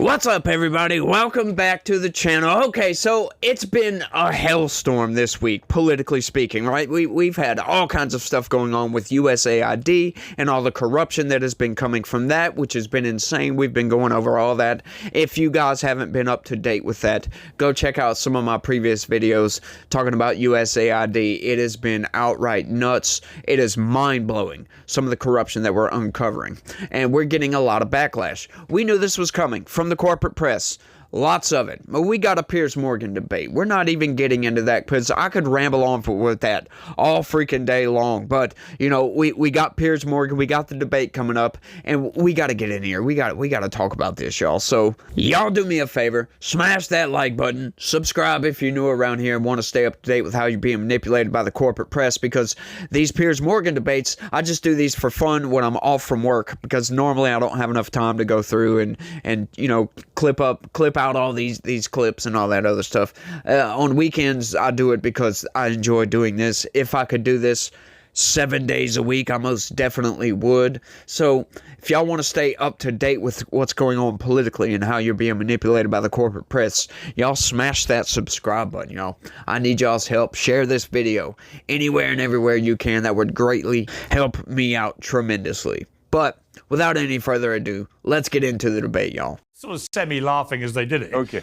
What's up, everybody? Welcome back to the channel. Okay, so it's been a hellstorm this week, politically speaking, right? We've had all kinds of stuff going on with USAID and all the corruption that has been coming from that, which has been insane. We've been going over all that. If you guys haven't been up to date with that, go check out some of my previous videos talking about USAID. It has been outright nuts. It is mind-blowing, some of the corruption that we're uncovering. And we're getting a lot of backlash. We knew this was coming from the corporate press. Lots of it. We got a Piers Morgan debate. We're not even getting into that because I could ramble on with that all freaking day long. But, you know, we got Piers Morgan. We got the debate coming up. And we got to get in here. We got to talk about this, y'all. So, y'all do me a favor. Smash that like button. Subscribe if you're new around here and want to stay up to date with how you're being manipulated by the corporate press. Because these Piers Morgan debates, I just do these for fun when I'm off from work. Because normally I don't have enough time to go through and you know, clip out all these clips and all that other stuff. On weekends, I do it because I enjoy doing this. If I could do this 7 days a week, I most definitely would. So if y'all want to stay up to date with what's going on politically and how you're being manipulated by the corporate press, y'all smash that subscribe button, y'all. I need y'all's help. Share this video anywhere and everywhere you can. That would greatly help me out tremendously. But without any further ado, let's get into the debate, y'all. Sort of semi-laughing as they did it. Okay.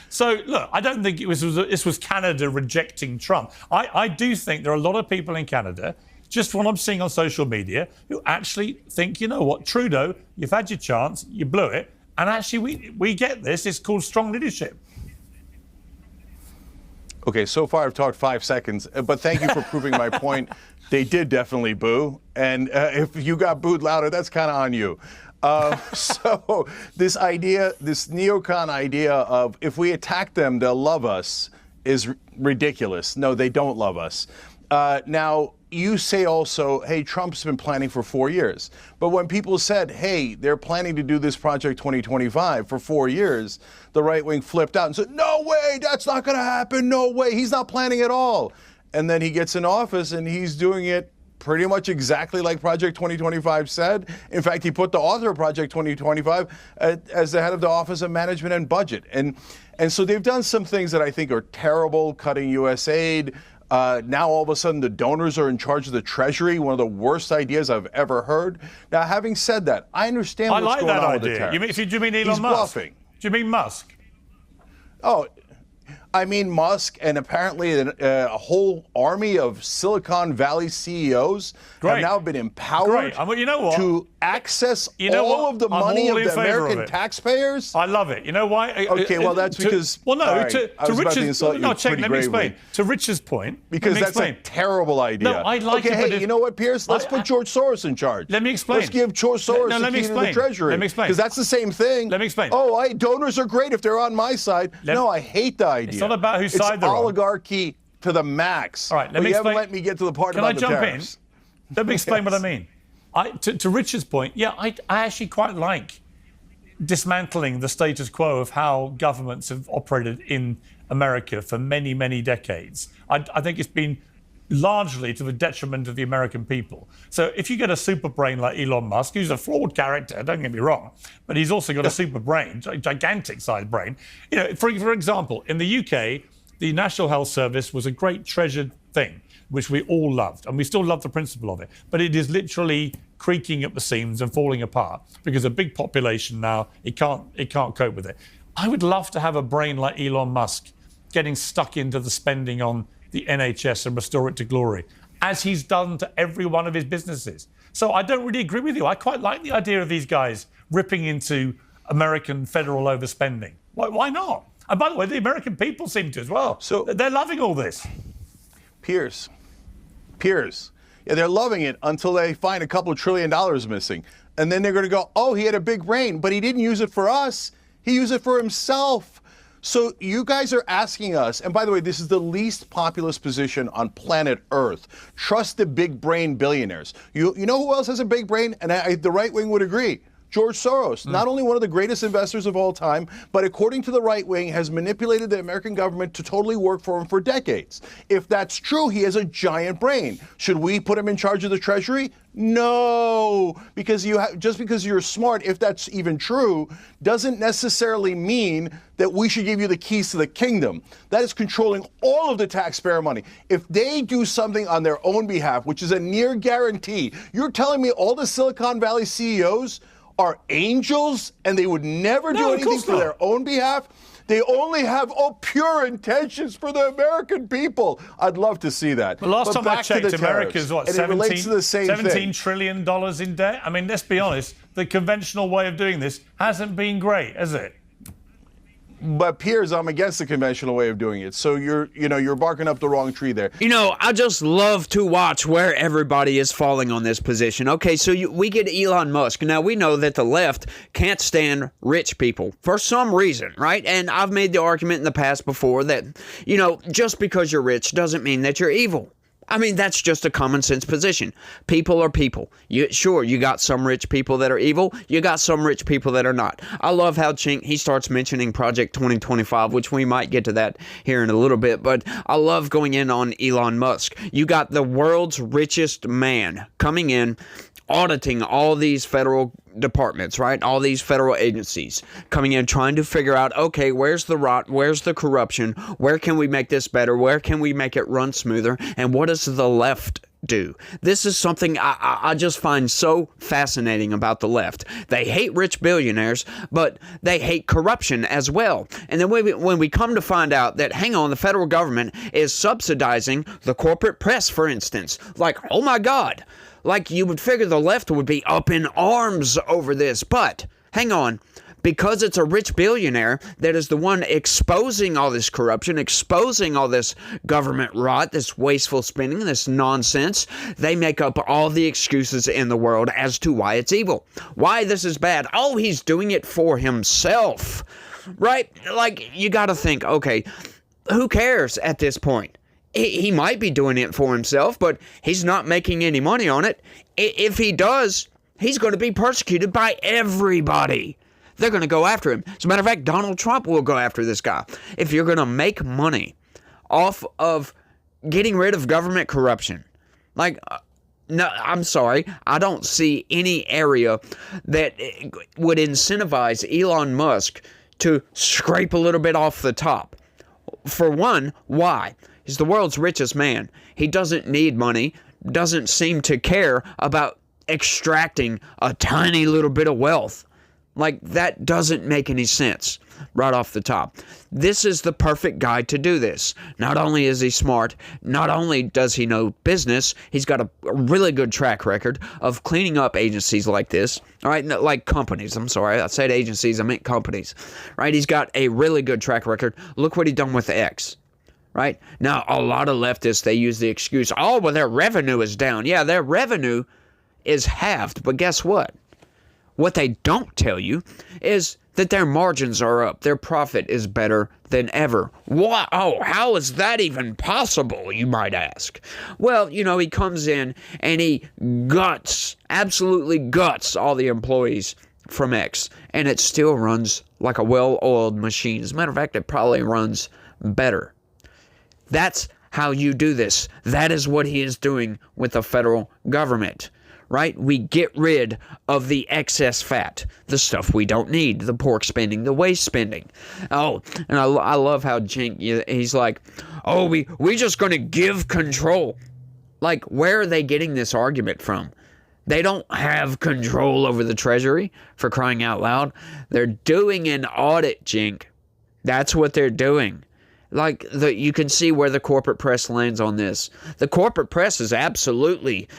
So, look, I don't think this was Canada rejecting Trump. I do think there are a lot of people in Canada, just what I'm seeing on social media, who actually think, you know what, Trudeau, you've had your chance, you blew it, and actually we get this. It's called strong leadership. Okay, so far I've talked 5 seconds, but thank you for proving my point. They did definitely boo, and if you got booed louder, that's kind of on you. So this idea, this neocon idea of if we attack them, they'll love us is ridiculous. No, they don't love us. Now, you say also, hey, Trump's been planning for 4 years. But when people said, hey, they're planning to do this Project 2025 for 4 years, the right wing flipped out and said, no way, that's not going to happen. No way. He's not planning at all. And then he gets in office and he's doing it pretty much exactly like Project 2025 said. In fact, he put the author of Project 2025 as the head of the Office of Management and Budget. And so they've done some things that I think are terrible, cutting U.S. aid. Now, all of a sudden, the donors are in charge of the Treasury, one of the worst ideas I've ever heard. Now, having said that, I understand what's going on with the tariffs. Do you mean Elon Musk? Bluffing. Do you mean Musk? Oh, I mean Musk, and apparently a whole army of Silicon Valley CEOs have now been empowered you know what? to access all of the money of the American taxpayers. I love it. You know why? Okay, well, that's because... Well, no, right, to Richard's... No, check, let me explain. To Richard's point... Because that's a terrible idea. No, I'd like to... Okay, hey, you know what, Piers? Let's put George Soros in charge. Let me explain. Let's give George Soros the key to the Treasury. Let me explain. Because that's the same thing. Let me explain. Oh, donors are great if they're on my side. No, I hate the idea. It's not about whose side they're on. Oligarchy to the max. All right, let me explain. You explain. haven't let me get to the part about the tariffs. Let me explain what I mean. To Richard's point, yeah, I actually quite like dismantling the status quo of how governments have operated in America for many, many decades. I think it's been largely to the detriment of the American people. So if you get a super brain like Elon Musk, who's a flawed character, don't get me wrong, but he's also got a super brain, gigantic sized brain. You know, for example, in the UK, the National Health Service was a great treasured thing, which we all loved, and we still love the principle of it. But it is literally creaking at the seams and falling apart because a big population now, it can't cope with it. I would love to have a brain like Elon Musk getting stuck into the spending on the NHS and restore it to glory, as he's done to every one of his businesses. So I don't really agree with you. I quite like the idea of these guys ripping into American federal overspending. Why not? And by the way, the American people seem to as well. So they're loving all this. Piers. Yeah, they're loving it until they find a couple of $1 trillion missing. And then they're going to go, oh, he had a big brain, but he didn't use it for us. He used it for himself. So you guys are asking us, and by the way, this is the least populous position on planet Earth. Trust the big brain billionaires. You know who else has a big brain? And the right wing would agree. George Soros, not only one of the greatest investors of all time, but according to the right wing, has manipulated the American government to totally work for him for decades. If that's true, he has a giant brain. Should we put him in charge of the Treasury? No, because just because you're smart, if that's even true, doesn't necessarily mean that we should give you the keys to the kingdom. That is controlling all of the taxpayer money. If they do something on their own behalf, which is a near guarantee, you're telling me all the Silicon Valley CEOs are angels and they would never do anything for their own behalf? They only have pure intentions for the American people. I'd love to see that. The last time I checked, America's what, and it relates to the same $17 trillion in debt? I mean, let's be honest, the conventional way of doing this hasn't been great, has it? But Piers, I'm against the conventional way of doing it. So you're barking up the wrong tree there. I just love to watch where everybody is falling on this position. Okay, so we get Elon Musk. Now, we know that the left can't stand rich people for some reason, right? And I've made the argument in the past before that, just because you're rich doesn't mean that you're evil. I mean, that's just a common sense position. People are people. You got some rich people that are evil. You got some rich people that are not. I love how Chink, he starts mentioning Project 2025, which we might get to that here in a little bit. But I love going in on Elon Musk. You got the world's richest man coming in, auditing all these federal departments, right? All these federal agencies coming in, trying to figure out, okay, where's the rot? Where's the corruption? Where can we make this better? Where can we make it run smoother? And what does the left do? This is something I just find so fascinating about the left. They hate rich billionaires, but they hate corruption as well. And then when we come to find out that, hang on, the federal government is subsidizing the corporate press, for instance, like, oh my God, like you would figure the left would be up in arms over this. But hang on, because it's a rich billionaire that is the one exposing all this corruption, exposing all this government rot, this wasteful spending, this nonsense, they make up all the excuses in the world as to why it's evil, why this is bad. Oh, he's doing it for himself, right? Like, you got to think, okay, who cares at this point? He might be doing it for himself, but he's not making any money on it. If he does, he's going to be persecuted by everybody. They're going to go after him. As a matter of fact, Donald Trump will go after this guy. If you're going to make money off of getting rid of government corruption, like, no, I'm sorry, I don't see any area that would incentivize Elon Musk to scrape a little bit off the top. For one, why? He's the world's richest man. He doesn't need money, doesn't seem to care about extracting a tiny little bit of wealth. Like, that doesn't make any sense right off the top. This is the perfect guy to do this. Not only is he smart, not only does he know business, he's got a really good track record of cleaning up agencies like this. All right, like companies. I'm sorry, I said agencies, I meant companies. Right, he's got a really good track record. Look what he done with X. Right? Now, a lot of leftists, they use the excuse, oh, well, their revenue is down. Yeah, their revenue is halved, but guess what? What they don't tell you is that their margins are up. Their profit is better than ever. What? Oh, how is that even possible, you might ask? Well, he comes in and he absolutely guts all the employees from X, and it still runs like a well-oiled machine. As a matter of fact, it probably runs better. That's how you do this. That is what he is doing with the federal government, right? We get rid of the excess fat, the stuff we don't need, the pork spending, the waste spending. Oh, and I love how he's like, oh, we just going to give control. Like, where are they getting this argument from? They don't have control over the Treasury, for crying out loud. They're doing an audit, Jink. That's what they're doing. Like, you can see where the corporate press lands on this. The corporate press is absolutely,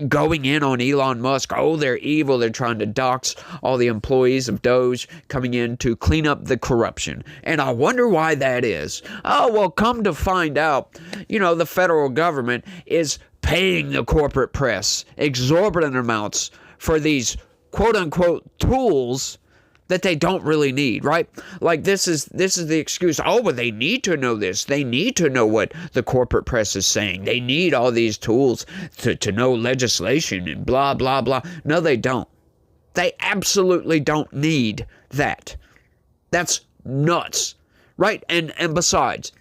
going in on Elon Musk. Oh, they're evil. They're trying to dox all the employees of Doge coming in to clean up the corruption. And I wonder why that is. Oh, well, come to find out, the federal government is paying the corporate press exorbitant amounts for these quote-unquote tools that they don't really need, right? Like, this is the excuse. Oh, well, they need to know this. They need to know what the corporate press is saying. They need all these tools to know legislation and blah, blah, blah. No, they don't. They absolutely don't need that. That's nuts, right? And besides,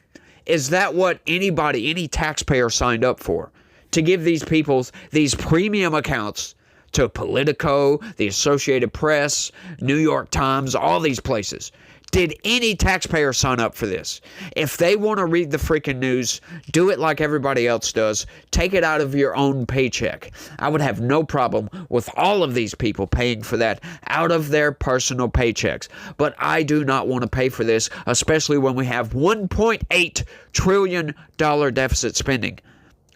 is that what anybody, any taxpayer signed up for? To give these people these premium accounts to Politico, the Associated Press, New York Times, all these places. Did any taxpayer sign up for this? If they want to read the freaking news, do it like everybody else does. Take it out of your own paycheck. I would have no problem with all of these people paying for that out of their personal paychecks. But I do not want to pay for this, especially when we have $1.8 trillion deficit spending.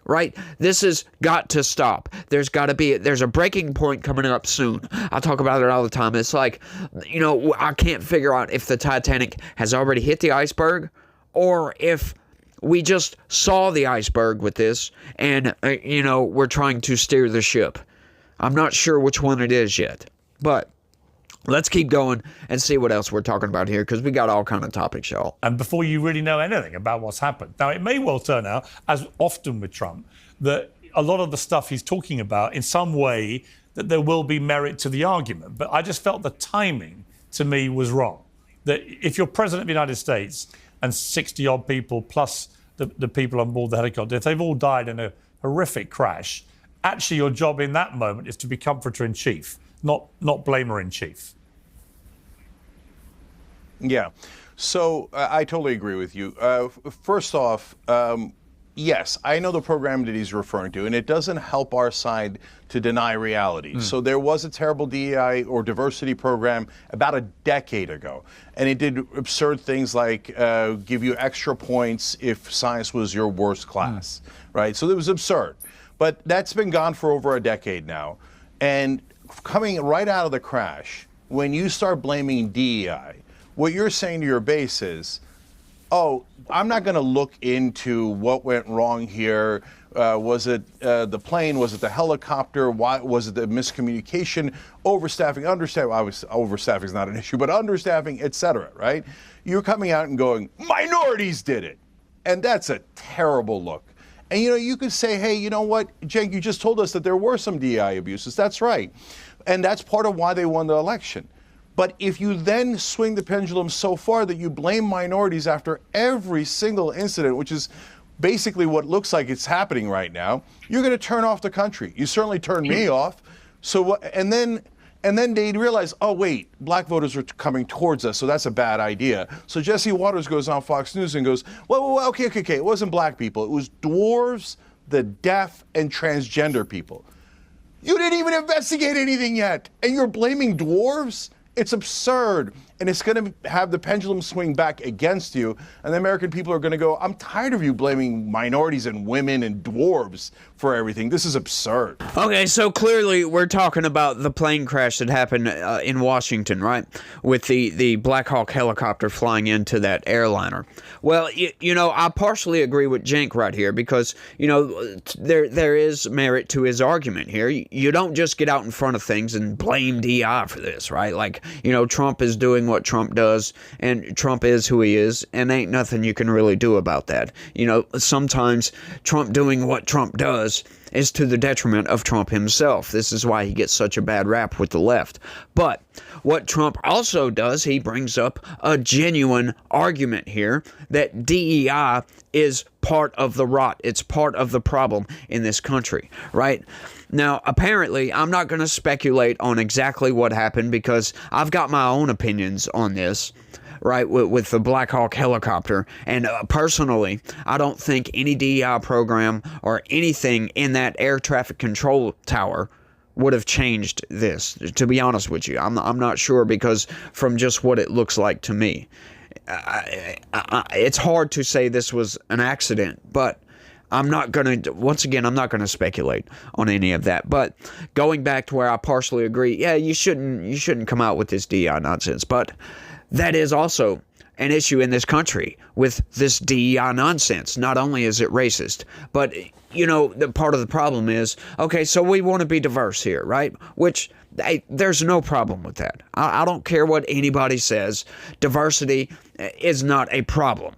Right? This has got to stop. There's a breaking point coming up soon. I talk about it all the time. It's like, I can't figure out if the Titanic has already hit the iceberg or if we just saw the iceberg with this and, we're trying to steer the ship. I'm not sure which one it is yet, but let's keep going and see what else we're talking about here, because we got all kind of topics, y'all. And before you really know anything about what's happened. Now, it may well turn out, as often with Trump, that a lot of the stuff he's talking about, in some way, that there will be merit to the argument. But I just felt the timing, to me, was wrong. That if you're president of the United States and 60-odd people plus the people on board the helicopter, if they've all died in a horrific crash, actually your job in that moment is to be comforter-in-chief, not blamer-in-chief. Yeah. So I totally agree with you. First off, yes, I know the program that he's referring to, and it doesn't help our side to deny reality. So there was a terrible DEI or diversity program about a decade ago, and it did absurd things like give you extra points if science was your worst class, right? So it was absurd. But that's been gone for over a decade now. And coming right out of the crash, when you start blaming DEI, what you're saying to your base is, oh, I'm not going to look into what went wrong here. Was it the plane? Was it the helicopter? Why was it the miscommunication? Overstaffing, understaffing. Overstaffing is not an issue, but understaffing, et cetera, right? You're coming out and going, minorities did it. And that's a terrible look. And, you could say, hey, you know what, Cenk, you just told us that there were some DEI abuses. That's right. And that's part of why they won the election. But if you then swing the pendulum so far that you blame minorities after every single incident, which is basically what looks like it's happening right now, you're going to turn off the country. You certainly turned me off. So, and then they realize, oh, wait, black voters are coming towards us, so that's a bad idea. So Jesse Waters goes on Fox News and goes, well, okay, it wasn't black people. It was dwarves, the deaf, and transgender people. You didn't even investigate anything yet, and you're blaming dwarves? It's absurd, and it's going to have the pendulum swing back against you, and the American people are going to go, I'm tired of you blaming minorities and women and dwarves for everything. This is absurd. Okay, so clearly we're talking about the plane crash that happened in Washington, right? With the Black Hawk helicopter flying into that airliner. Well, I partially agree with Cenk right here because, there is merit to his argument here. You don't just get out in front of things and blame DI for this, right? Like, Trump is doing what Trump does, and Trump is who he is, and ain't nothing you can really do about that. Sometimes Trump doing what Trump does is to the detriment of Trump himself. This is why he gets such a bad rap with the left. But what Trump also does, he brings up a genuine argument here that DEI is part of the rot. It's part of the problem in this country, right? Now, apparently, I'm not going to speculate on exactly what happened because I've got my own opinions on this, right, with the Black Hawk helicopter. And personally, I don't think any DEI program or anything in that air traffic control tower would have changed this, to be honest with you. I'm not sure because from just what it looks like to me. It's hard to say this was an accident, but I'm not going to speculate on any of that. But going back to where I partially agree, yeah, you shouldn't come out with this DEI nonsense. But that is also an issue in this country with this DEI nonsense. Not only is it racist, but, the part of the problem is, okay, so we want to be diverse here, right? Which, there's no problem with that. I don't care what anybody says. Diversity is not a problem.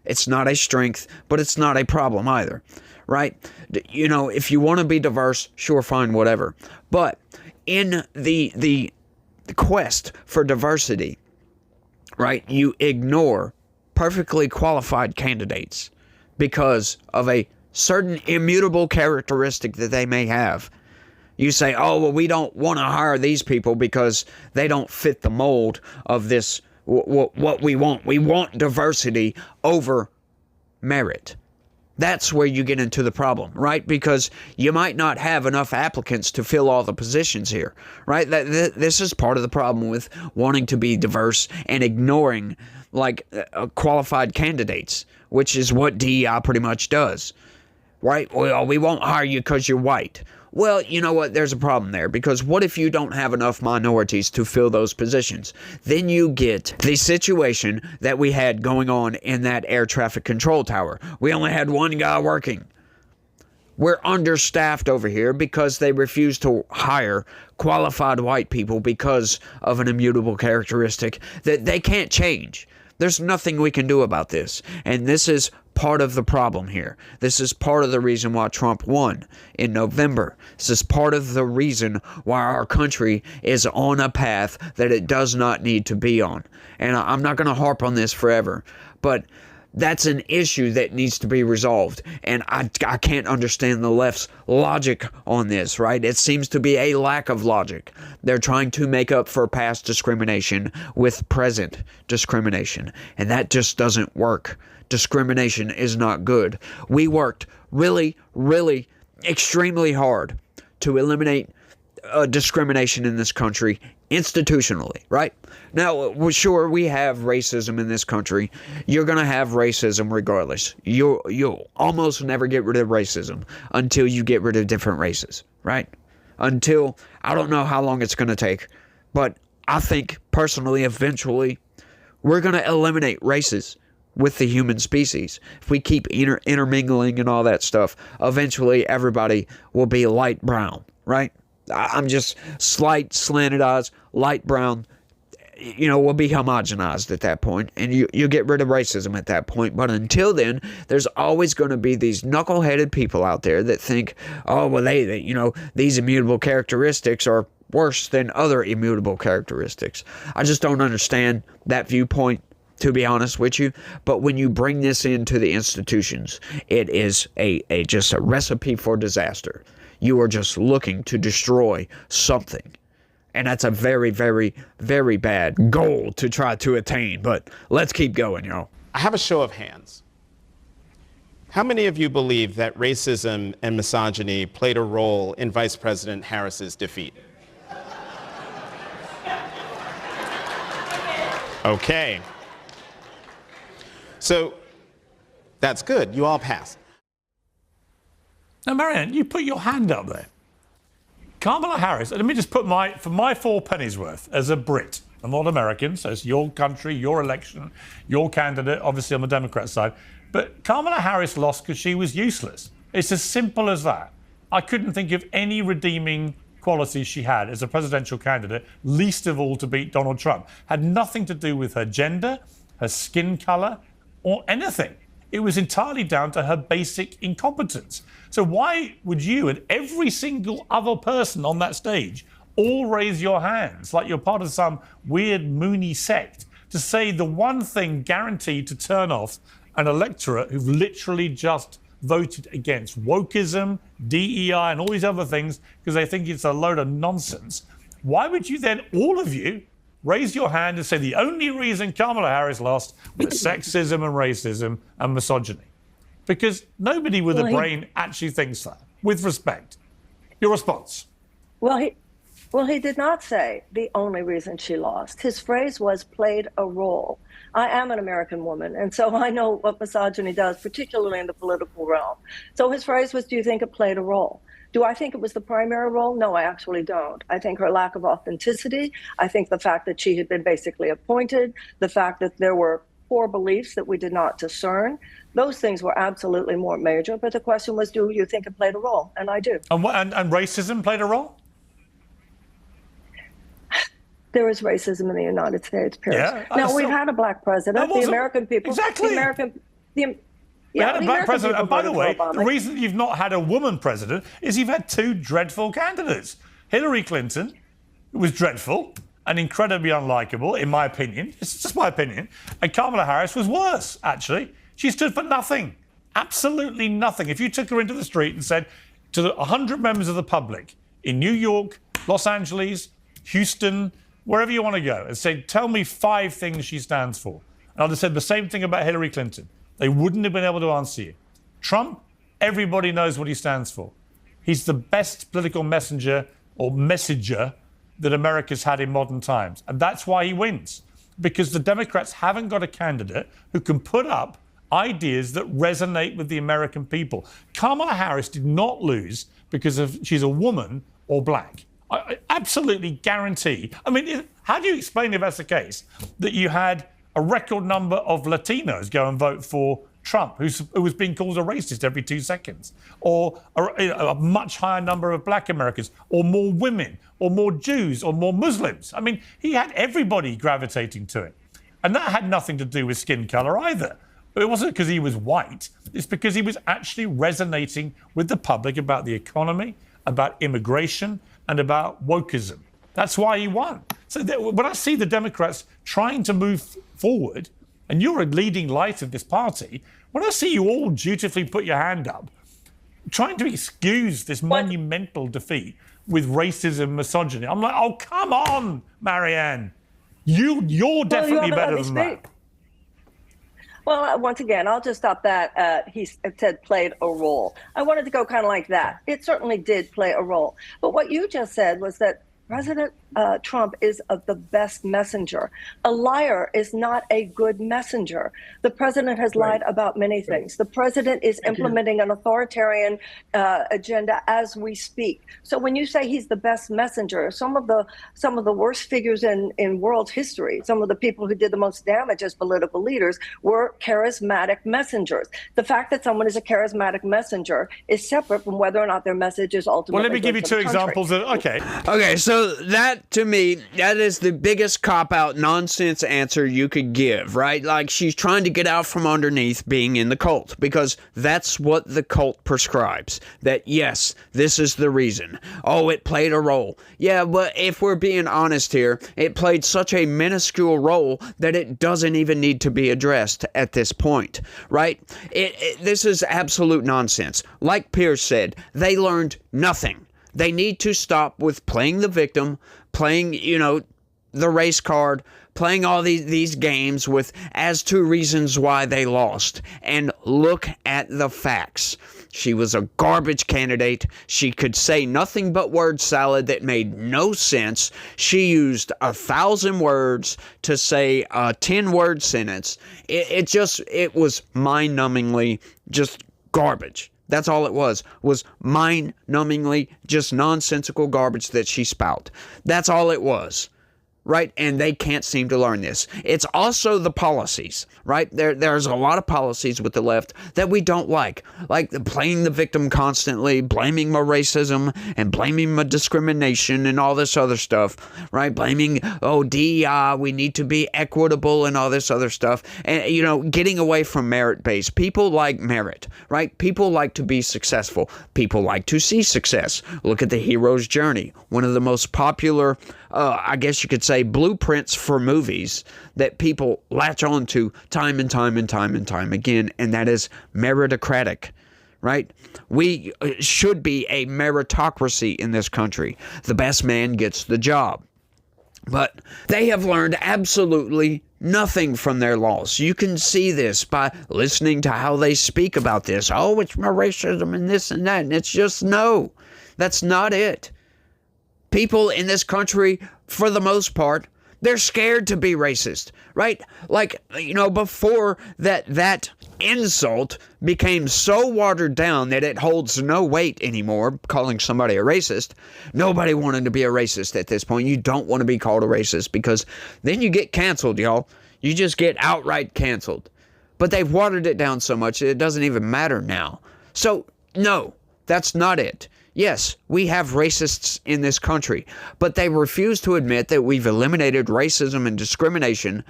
It's not a strength, but it's not a problem either, right? If you want to be diverse, sure, fine, whatever. But in the quest for diversity, right, you ignore perfectly qualified candidates because of a certain immutable characteristic that they may have. You say, oh, well, we don't want to hire these people because they don't fit the mold of this, what we want. We want diversity over merit. That's where you get into the problem, right? Because you might not have enough applicants to fill all the positions here, right? This is part of the problem with wanting to be diverse and ignoring qualified candidates, which is what DEI pretty much does, right? Well, we won't hire you because you're white. Well, you know what? There's a problem there, because what if you don't have enough minorities to fill those positions? Then you get the situation that we had going on in that air traffic control tower. We only had one guy working. We're understaffed over here because they refuse to hire qualified white people because of an immutable characteristic that they can't change. There's nothing we can do about this. And this is part of the problem here. This is part of the reason why Trump won in November. This is part of the reason why our country is on a path that it does not need to be on. And I'm not going to harp on this forever, but that's an issue that needs to be resolved. And I can't understand the left's logic on this, right? It seems to be a lack of logic. They're trying to make up for past discrimination with present discrimination, and that just doesn't work. Discrimination is not good. We worked really, really extremely hard to eliminate discrimination in this country institutionally, right? Now, sure, we have racism in this country. You're going to have racism regardless. You'll almost never get rid of racism until you get rid of different races, right? Until, I don't know how long it's going to take, but I think personally, eventually, we're going to eliminate races with the human species. If we keep intermingling and all that stuff, eventually everybody will be light brown, right? I'm just slight slanted eyes, light brown, will be homogenized at that point, and you get rid of racism at that point. But until then, there's always going to be these knuckleheaded people out there that think, oh, well, these immutable characteristics are worse than other immutable characteristics. I just don't understand that viewpoint, to be honest with you. But when you bring this into the institutions, it is just a recipe for disaster. You are just looking to destroy something. And that's a very, very, very bad goal to try to attain. But let's keep going, y'all. I have a show of hands. How many of you believe that racism and misogyny played a role in Vice President Harris's defeat? Okay. So that's good. You all passed. Now, Marianne, you put your hand up there. Kamala Harris, let me just put for my 4 pennies worth as a Brit. I'm not American, so it's your country, your election, your candidate, obviously on the Democrat side. But Kamala Harris lost because she was useless. It's as simple as that. I couldn't think of any redeeming qualities she had as a presidential candidate, least of all to beat Donald Trump. Had nothing to do with her gender, her skin color, or anything. It was entirely down to her basic incompetence. So why would you and every single other person on that stage all raise your hands like you're part of some weird Mooney sect to say the one thing guaranteed to turn off an electorate who've literally just voted against wokeism, DEI, and all these other things because they think it's a load of nonsense? Why would you then, all of you, raise your hand and say the only reason Kamala Harris lost was sexism and racism and misogyny? Because nobody with a brain actually thinks that, with respect. Your response? Well, he did not say the only reason she lost. His phrase was played a role. I am an American woman, and so I know what misogyny does, particularly in the political realm. So his phrase was, do you think it played a role? Do I think it was the primary role? No, I actually don't. I think her lack of authenticity, I think the fact that she had been basically appointed, the fact that there were core beliefs that we did not discern, those things were absolutely more major. But the question was, do you think it played a role? And I do. And racism played a role? There is racism in the United States, Piers. Yeah, now, we've had a black president. The American people. Exactly. The American. We had a black president. And by the way, the reason you've not had a woman president is you've had 2 dreadful candidates. Hillary Clinton was dreadful, and incredibly unlikable, in my opinion. It's just my opinion. And Kamala Harris was worse, actually. She stood for nothing, absolutely nothing. If you took her into the street and said to the 100 members of the public in New York, Los Angeles, Houston, wherever you want to go, and said, tell me 5 things she stands for. And I'd have said the same thing about Hillary Clinton. They wouldn't have been able to answer you. Trump, everybody knows what he stands for. He's the best political messenger or messenger that America's had in modern times. And that's why he wins. Because the Democrats haven't got a candidate who can put up ideas that resonate with the American people. Kamala Harris did not lose because she's a woman or black. I absolutely guarantee. I mean, how do you explain, if that's the case, that you had a record number of Latinos go and vote for Trump, who was being called a racist every 2 seconds, or a much higher number of black Americans, or more women, or more Jews, or more Muslims? I mean, he had everybody gravitating to it. And that had nothing to do with skin color either. It wasn't because he was white. It's because he was actually resonating with the public about the economy, about immigration, and about wokeism. That's why he won. So when I see the Democrats trying to move forward, and you're a leading light of this party, when I see you all dutifully put your hand up, trying to excuse this monumental defeat with racism, misogyny, I'm like, oh, come on, Marianne. You're definitely better than that. Well, once again, I'll just stop that. He said played a role. I wanted to go kind of like that. It certainly did play a role. But what you just said was that President Trump is the best messenger. A liar is not a good messenger. The president has lied about many things. The president is implementing an authoritarian agenda as we speak. So when you say he's the best messenger, some of the worst figures in world history, some of the people who did the most damage as political leaders were charismatic messengers. The fact that someone is a charismatic messenger is separate from whether or not their message is ultimately Well, let me give you 2 examples. Okay, so that, to me, that is the biggest cop-out nonsense answer you could give, right? Like, she's trying to get out from underneath being in the cult, because that's what the cult prescribes. That, yes, this is the reason. Oh, it played a role. Yeah, but if we're being honest here, it played such a minuscule role that it doesn't even need to be addressed at this point, right? This is absolute nonsense. Like Piers said, they learned nothing. They need to stop with playing the victim, playing, the race card, playing all these games with as to reasons why they lost, and look at the facts. She was a garbage candidate. She could say nothing but word salad that made no sense. She used 1,000 words to say a 10-word sentence. It was mind-numbingly just garbage. That's all it was mind-numbingly just nonsensical garbage that she spout. That's all it was, right? And they can't seem to learn this. It's also the policies, right? There's a lot of policies with the left that we don't like playing the victim constantly, blaming my racism and blaming my discrimination and all this other stuff, right? Blaming, DEI, we need to be equitable and all this other stuff. And, getting away from merit-based. People like merit, right? People like to be successful. People like to see success. Look at the hero's journey, one of the most popular, I guess you could say, blueprints for movies that people latch on to time and time and time and time again, and that is meritocratic, right? We should be a meritocracy in this country. The best man gets the job. But they have learned absolutely nothing from their loss. You can see this by listening to how they speak about this. Oh, it's my racism and this and that. And it's just, no, that's not it. People in this country, for the most part, they're scared to be racist, right? Before that insult became so watered down that it holds no weight anymore, calling somebody a racist. Nobody wanted to be a racist at this point. You don't want to be called a racist because then you get canceled, y'all. You just get outright canceled. But they've watered it down so much it doesn't even matter now. So, no, that's not it. Yes, we have racists in this country, but they refuse to admit that we've eliminated racism and discrimination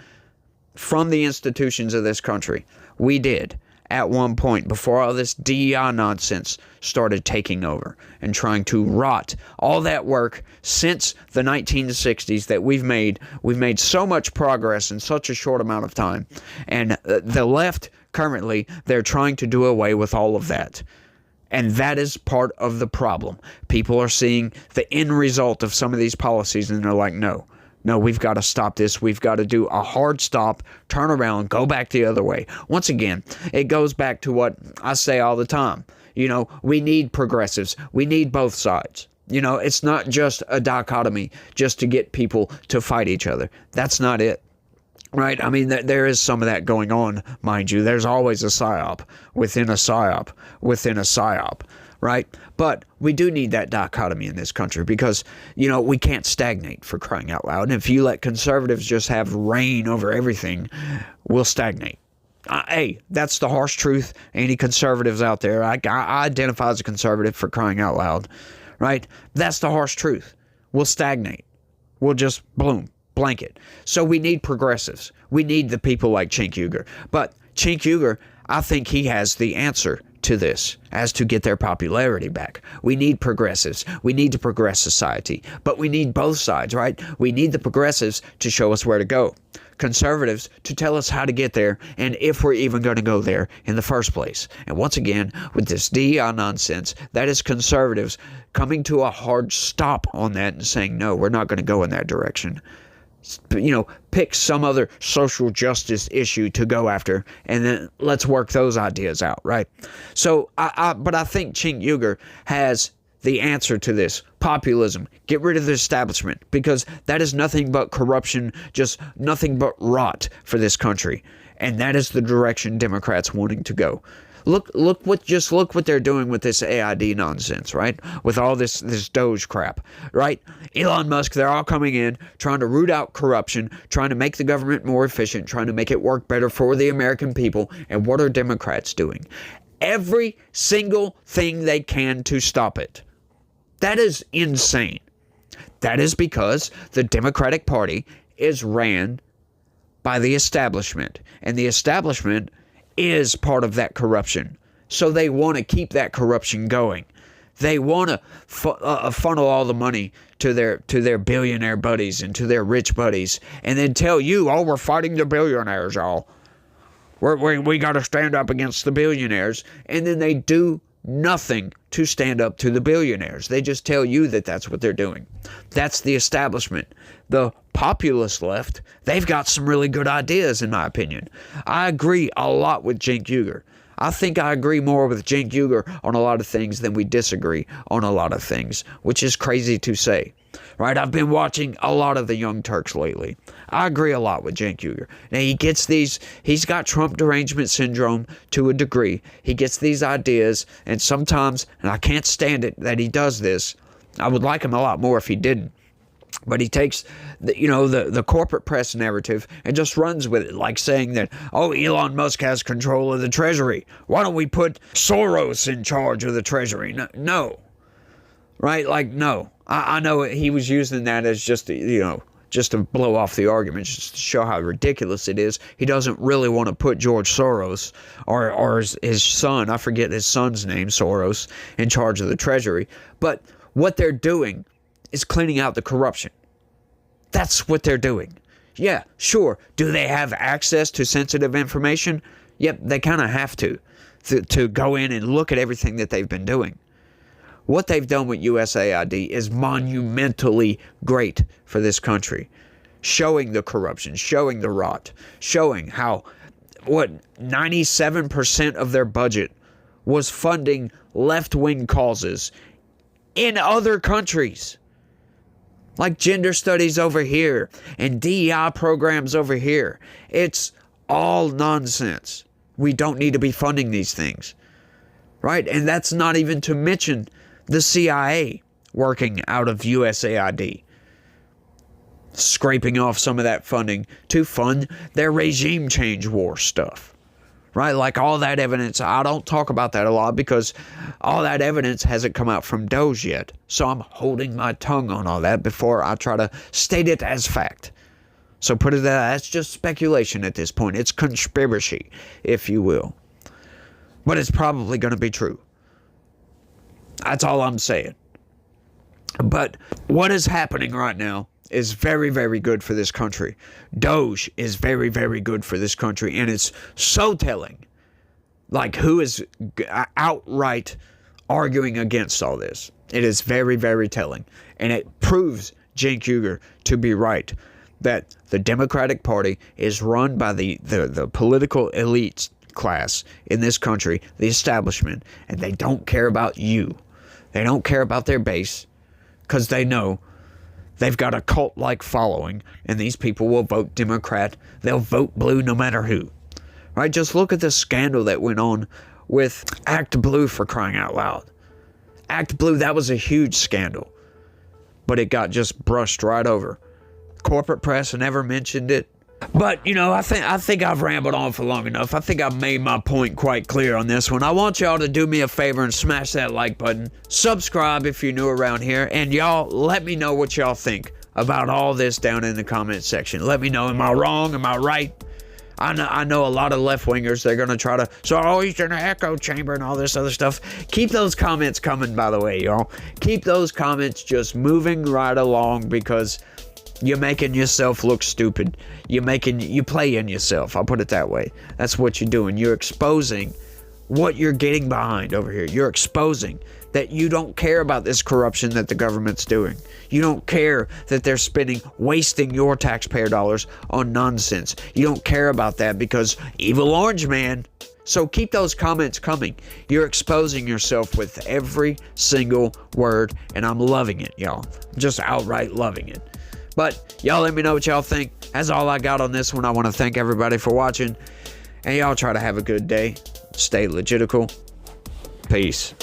from the institutions of this country. We did. at one point before all this DEI nonsense started taking over and trying to rot all that work since the 1960s that we've made. We've made so much progress in such a short amount of time. And the left currently, they're trying to do away with all of that. And that is part of the problem. People are seeing the end result of some of these policies and they're like, no, we've got to stop this. We've got to do a hard stop, turn around, go back the other way. Once again, it goes back to what I say all the time. We need progressives. We need both sides. It's not just a dichotomy just to get people to fight each other. That's not it. Right? I mean, there is some of that going on, mind you. There's always a psyop within a psyop within a psyop, right? But we do need that dichotomy in this country because, we can't stagnate, for crying out loud. And if you let conservatives just have reign over everything, we'll stagnate. Hey, that's the harsh truth. Any conservatives out there, I identify as a conservative, for crying out loud, right? That's the harsh truth. We'll stagnate. We'll just bloom. Blanket. So we need progressives. We need the people like Cenk Uygur. But Cenk Uygur, I think he has the answer to this as to get their popularity back. We need progressives. We need to progress society. But we need both sides, right? We need the progressives to show us where to go. Conservatives to tell us how to get there and if we're even going to go there in the first place. And once again, with this DEI nonsense, that is conservatives coming to a hard stop on that and saying, no, we're not going to go in that direction. Pick some other social justice issue to go after, and then let's work those ideas out, right? So, but I think Cenk Uygur has the answer to this. Populism. Get rid of the establishment, because that is nothing but corruption, just nothing but rot for this country. And that is the direction Democrats wanting to go. Look what they're doing with this AID nonsense, right? With all this Doge crap, right? Elon Musk, they're all coming in, trying to root out corruption, trying to make the government more efficient, trying to make it work better for the American people. And what are Democrats doing? Every single thing they can to stop it. That is insane. That is because the Democratic Party is ran by the establishment, and the establishment is part of that corruption. So they want to keep that corruption going. They want to funnel all the money to their billionaire buddies and to their rich buddies, and then tell you, oh, we're fighting the billionaires, y'all. We got to stand up against the billionaires, and then they do nothing to stand up to the billionaires. They just tell you that that's what they're doing. That's the establishment. The populist left, they've got some really good ideas, in my opinion. I agree a lot with Cenk Uygur. I think I agree more with Cenk Uygur on a lot of things than we disagree on a lot of things, which is crazy to say. Right? I've been watching a lot of the Young Turks lately. I agree a lot with Cenk Uygur. Now he's got Trump derangement syndrome to a degree. He gets these ideas, and sometimes, and I can't stand it that he does this. I would like him a lot more if he didn't. But he takes the corporate press narrative and just runs with it, like saying that, oh, Elon Musk has control of the Treasury. Why don't we put Soros in charge of the Treasury? No. Right? Like, no. I know he was using that as just to blow off the argument, just to show how ridiculous it is. He doesn't really want to put George Soros or his son, I forget his son's name, Soros, in charge of the Treasury. But what they're doing is cleaning out the corruption. That's what they're doing. Yeah, sure. Do they have access to sensitive information? Yep, they kind of have to go in and look at everything that they've been doing. What they've done with USAID is monumentally great for this country, showing the corruption, showing the rot, showing how 97% of their budget was funding left-wing causes in other countries. Like gender studies over here and DEI programs over here. It's all nonsense. We don't need to be funding these things. Right? And that's not even to mention the CIA working out of USAID. Scraping off some of that funding to fund their regime change war stuff. Right? Like all that evidence, I don't talk about that a lot because all that evidence hasn't come out from Doge yet. So I'm holding my tongue on all that before I try to state it as fact. So put it that's just speculation at this point. It's conspiracy, if you will. but it's probably going to be true. That's all I'm saying. But what is happening right now is very, very good for this country. Doge is very, very good for this country, and it's so telling. Like, who is outright arguing against all this? It is very, very telling. And it proves Cenk Uygur to be right, that the Democratic Party is run by the political elite class in this country, the establishment, and they don't care about you. They don't care about their base, because they know they've got a cult-like following, and these people will vote Democrat. They'll vote blue no matter who. Right? Just look at the scandal that went on with Act Blue, for crying out loud. Act Blue, that was a huge scandal, but it got just brushed right over. Corporate press never mentioned it. But, you know, I think I've rambled on for long enough. I think I've made my point quite clear on this one. I want y'all to do me a favor and smash that like button. Subscribe if you're new around here. And y'all, let me know what y'all think about all this down in the comment section. Let me know, am I wrong? Am I right? I know a lot of left-wingers, they're going to try to, so he's in an echo chamber and all this other stuff. Keep those comments coming, by the way, y'all. Keep those comments just moving right along, because you're making yourself look stupid. You're playing yourself. I'll put it that way. That's what you're doing. You're exposing what you're getting behind over here. You're exposing that you don't care about this corruption that the government's doing. You don't care that they're wasting your taxpayer dollars on nonsense. You don't care about that because evil orange man. So keep those comments coming. You're exposing yourself with every single word, and I'm loving it, y'all. Just outright loving it. But y'all let me know what y'all think. That's all I got on this one. I want to thank everybody for watching. And y'all try to have a good day. Stay legitical. Peace.